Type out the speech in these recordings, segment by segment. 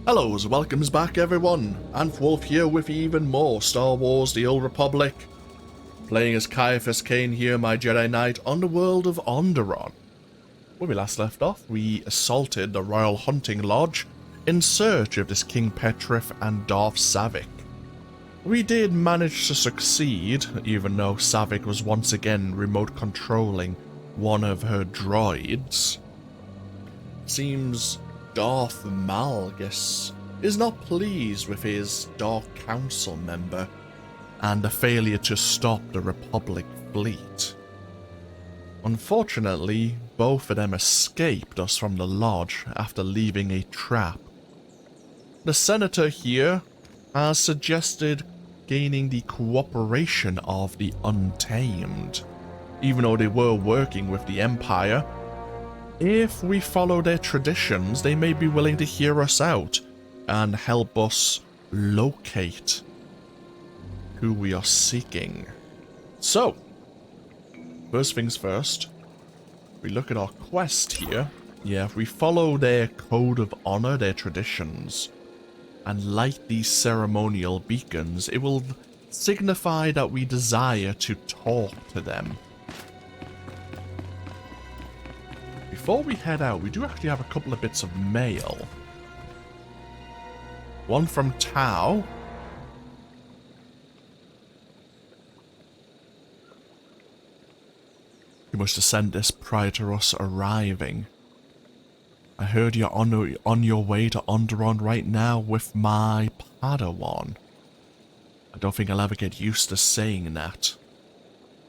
Hello, welcomes back everyone, Wolf here with even more Star Wars The Old Republic. Playing as Ciaphas Cain here, my Jedi Knight, on the world of Onderon. When we last left off, we assaulted the Royal Hunting Lodge in search of this King Petrif and Darth Savik. We did manage to succeed, even though Savik was once again remote controlling one of her droids. Seems Darth Malgus is not pleased with his Dark Council member and the failure to stop the Republic fleet. Unfortunately, both of them escaped us from the lodge after leaving a trap. The senator here has suggested gaining the cooperation of the Untamed, even though they were working with the Empire. If we follow their traditions, they may be willing to hear us out and help us locate who we are seeking. So, first things first, we look at our quest here. Yeah, if we follow their code of honor, their traditions, and light these ceremonial beacons, it will signify that we desire to talk to them. Before we head out, we do actually have a couple of bits of mail. One from Tau. You must have sent this prior to us arriving. I heard you're on your way to Onderon right now with my Padawan. I don't think I'll ever get used to saying that.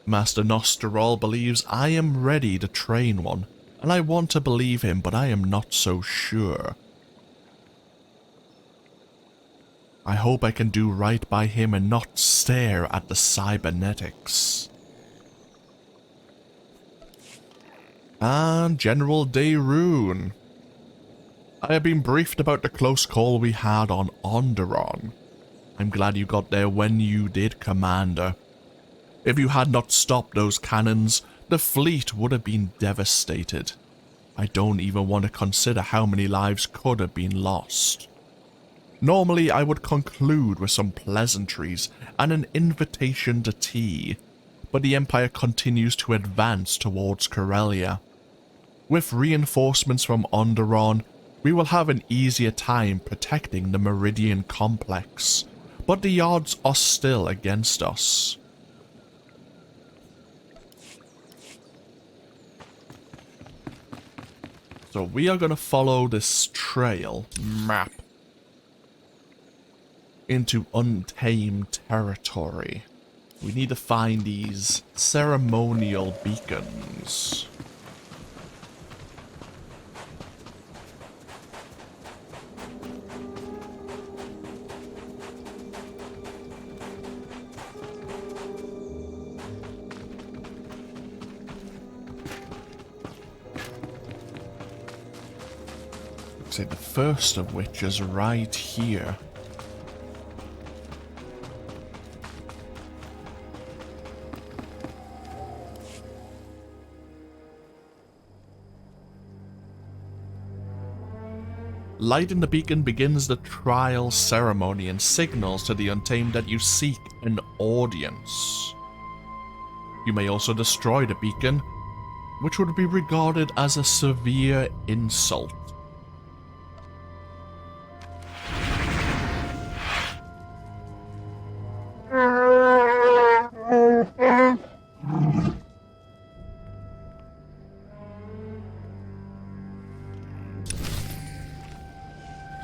Master Nostorol believes I am ready to train one. And I want to believe him, but I am not so sure. I hope I can do right by him and not stare at the cybernetics. And General Daerun. I have been briefed about the close call we had on Onderon. I'm glad you got there when you did, Commander. If you had not stopped those cannons, the fleet would have been devastated. I don't even want to consider how many lives could have been lost. Normally, I would conclude with some pleasantries and an invitation to tea, but the Empire continues to advance towards Corellia. With reinforcements from Onderon, we will have an easier time protecting the Meridian Complex, but the odds are still against us. So we are going to follow this trail map into Untamed territory. We need to find these ceremonial beacons. Say the first of which is right here. Lighting the beacon begins the trial ceremony and signals to the Untamed that you seek an audience. You may also destroy the beacon, which would be regarded as a severe insult.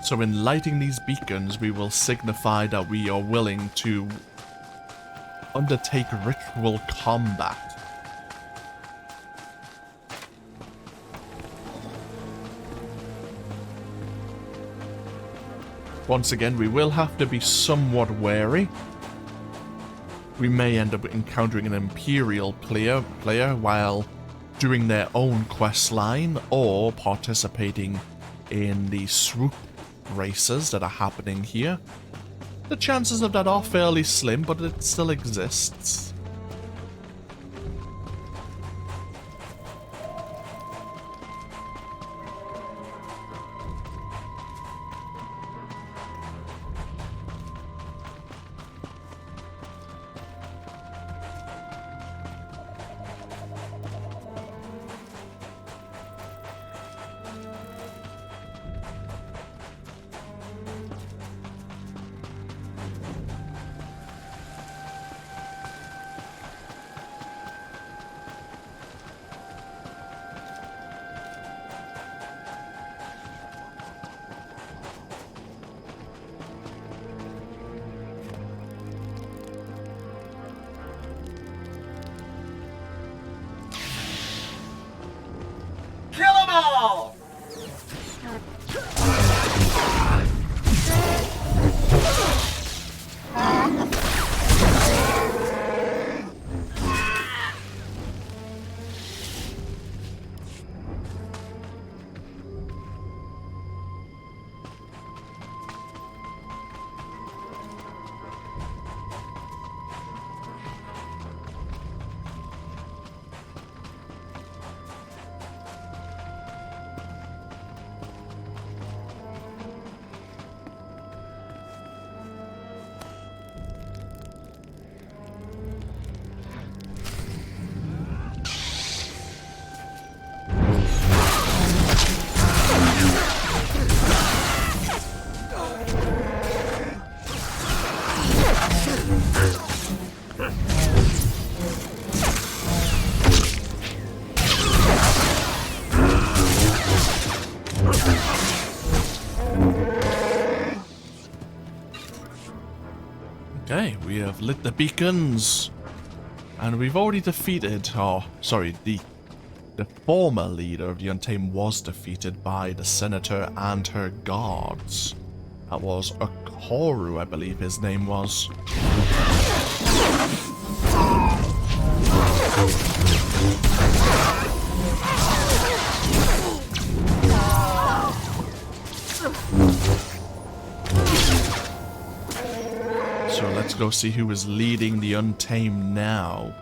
So in lighting these beacons, we will signify that we are willing to undertake ritual combat. Once again, we will have to be somewhat wary. We may end up encountering an Imperial player while doing their own quest line or participating in the swoop races that are happening here. The chances of that are fairly slim, but it still exists. all! Okay, we have lit the beacons, and we've already defeated, the former leader of the Untamed was defeated by the Senator and her guards. That was Okoru, I believe his name was. So let's go see who is leading the Untamed now.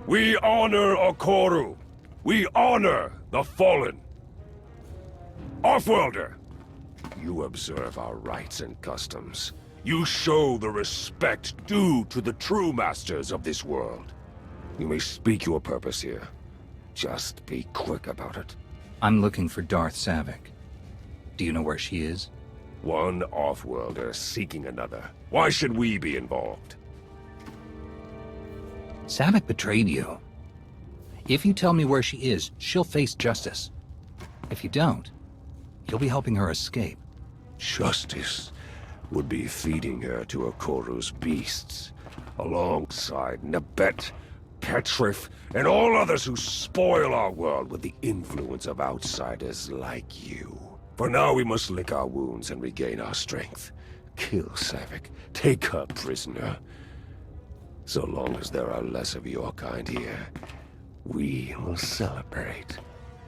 We honor Okoru. We honor the fallen. Offworlder, you observe our rites and customs. You show the respect due to the true masters of this world. You may speak your purpose here. Just be quick about it. I'm looking for Darth Savik. Do you know where she is? One Offworlder seeking another. Why should we be involved? Savik betrayed you. If you tell me where she is, she'll face justice. If you don't, you'll be helping her escape. Justice would be feeding her to Okoru's beasts, alongside Nabet, Petrif, and all others who spoil our world with the influence of outsiders like you. For now, we must lick our wounds and regain our strength. Kill Savik, take her prisoner. So long as there are less of your kind here, we will celebrate.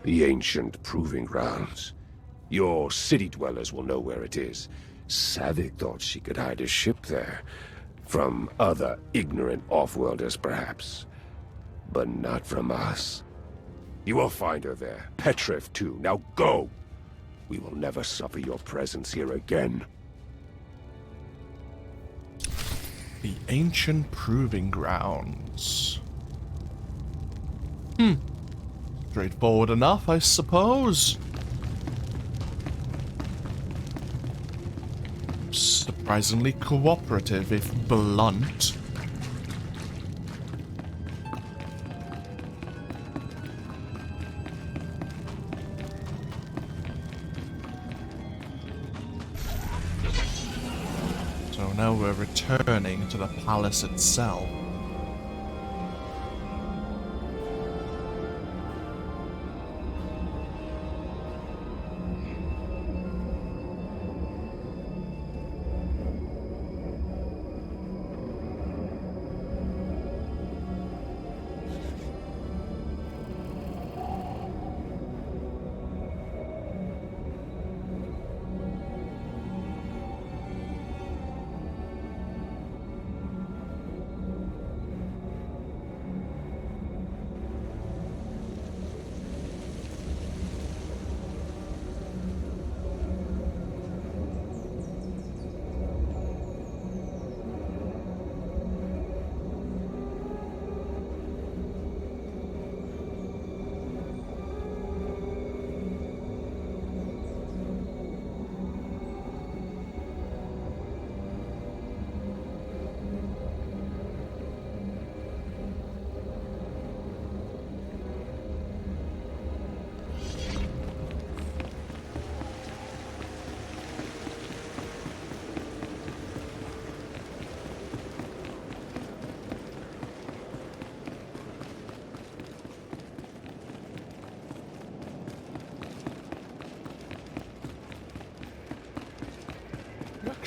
The ancient proving grounds. Your city dwellers will know where it is. Savik thought she could hide a ship there. From other ignorant offworlders, perhaps. But not from us. You will find her there. Petrif, too. Now go! We will never suffer your presence here again. The ancient proving grounds. Straightforward enough, I suppose. Surprisingly cooperative, if blunt. So now we're returning to the palace itself.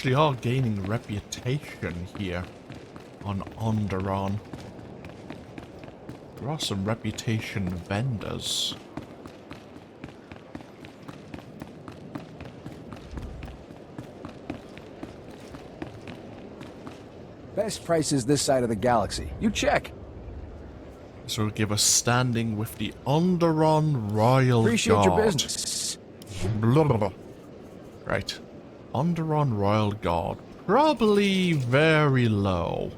actually are gaining reputation here on Onderon. There are some reputation vendors. Best prices this side of the galaxy. You check. So we'll give us standing with the Onderon Royal Appreciate Guard. your business. Blah, blah, blah. Right. Onderon Royal Guard. Probably very low.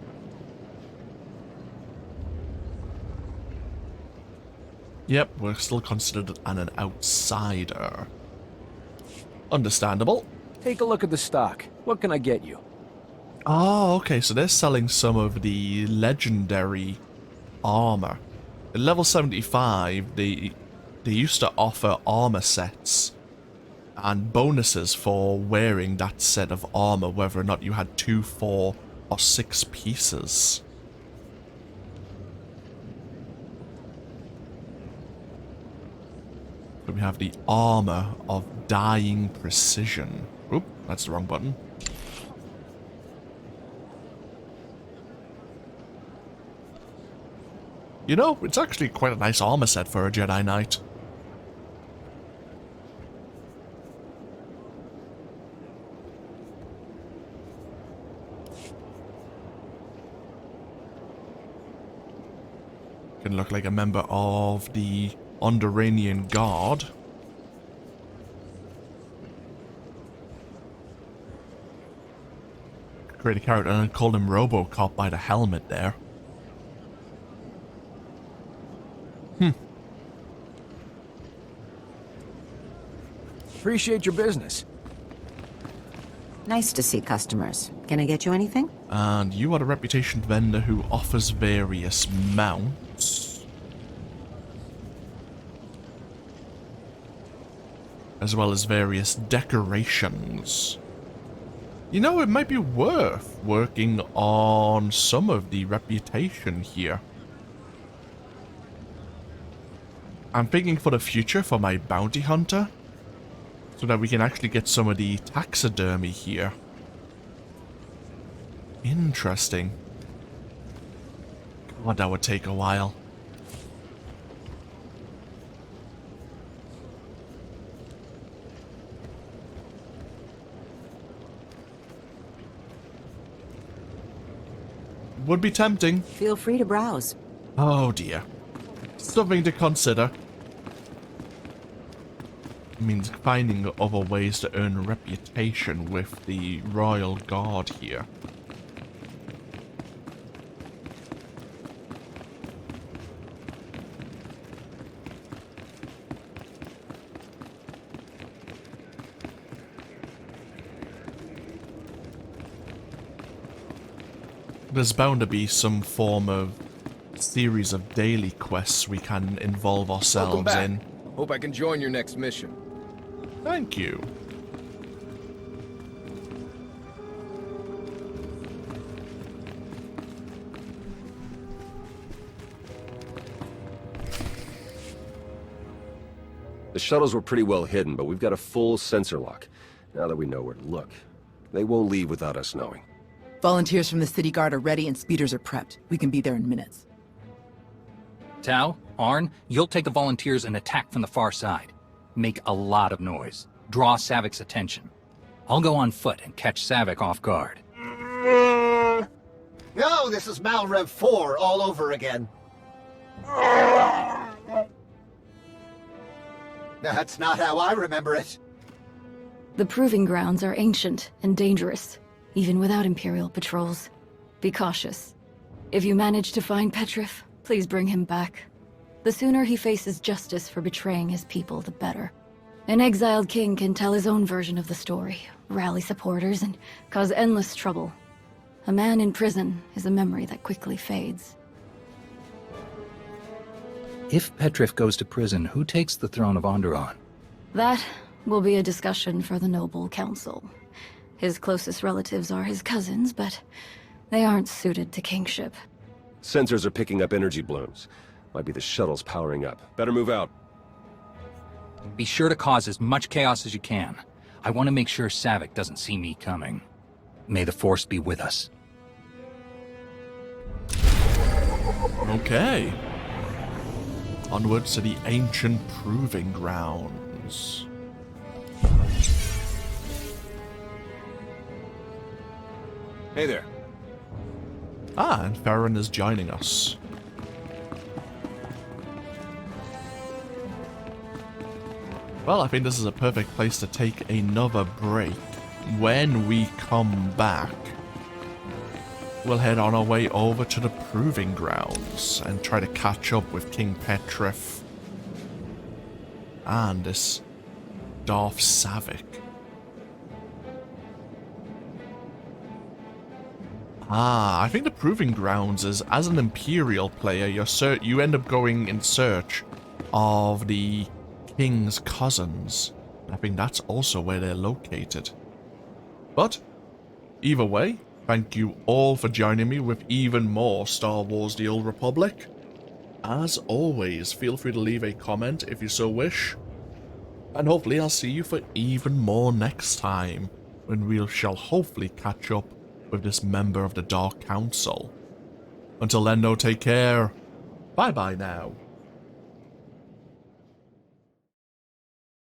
Yep, we're still considered an outsider. Understandable. Take a look at the stock. What can I get you? Oh, okay, so they're selling some of the legendary armor. At level 75, they used to offer armor sets and bonuses for wearing that set of armor, whether or not you had 2, 4, or 6 pieces. So we have the armor of dying precision. Oop, that's the wrong button. You know, it's actually quite a nice armor set for a Jedi Knight. Can look like a member of the Onderanian Guard. Create a character and call him RoboCop by the helmet there. Appreciate your business. Nice to see customers. Can I get you anything? And you are a reputation vendor who offers various mounts. As well as various decorations. You know, it might be worth working on some of the reputation here. I'm thinking for the future for my bounty hunter, so that we can actually get some of the taxidermy here. Interesting. God, that would take a while. Would be tempting. Feel free to browse. Oh dear. Something to consider. Means finding other ways to earn reputation with the Royal Guard here. There's bound to be some form of series of daily quests we can involve ourselves in. Hope I can join your next mission. Thank you. The shuttles were pretty well hidden, but we've got a full sensor lock. Now that we know where to look, they won't leave without us knowing. Volunteers from the city guard are ready and speeders are prepped. We can be there in minutes. Tau, Arn, you'll take the volunteers and attack from the far side. Make a lot of noise. Draw Savic's attention. I'll go on foot and catch Savic off guard. No, this is Malrev 4 all over again. That's not how I remember it. The proving grounds are ancient and dangerous, even without Imperial patrols. Be cautious. If you manage to find Petrif, please bring him back. The sooner he faces justice for betraying his people, the better. An exiled king can tell his own version of the story, rally supporters, and cause endless trouble. A man in prison is a memory that quickly fades. If Petrif goes to prison, who takes the throne of Onderon? That will be a discussion for the Noble Council. His closest relatives are his cousins, but they aren't suited to kingship. Sensors are picking up energy blooms. Might be the shuttles powering up. Better move out. Be sure to cause as much chaos as you can. I want to make sure Savic doesn't see me coming. May the Force be with us. Okay. Onwards to the ancient proving grounds. Hey there. Ah, and Farron is joining us. Well, I think this is a perfect place to take another break. When we come back, we'll head on our way over to the proving grounds and try to catch up with King Petrif and this Darth Savik. Ah, I think the proving grounds is, as an Imperial player, you end up going in search of the King's cousins. I think that's also where they're located. But, either way, thank you all for joining me with even more Star Wars The Old Republic. As always, feel free to leave a comment if you so wish. And hopefully I'll see you for even more next time, when we shall hopefully catch up with this member of the Dark Council. Until then, though, take care. Bye-bye now.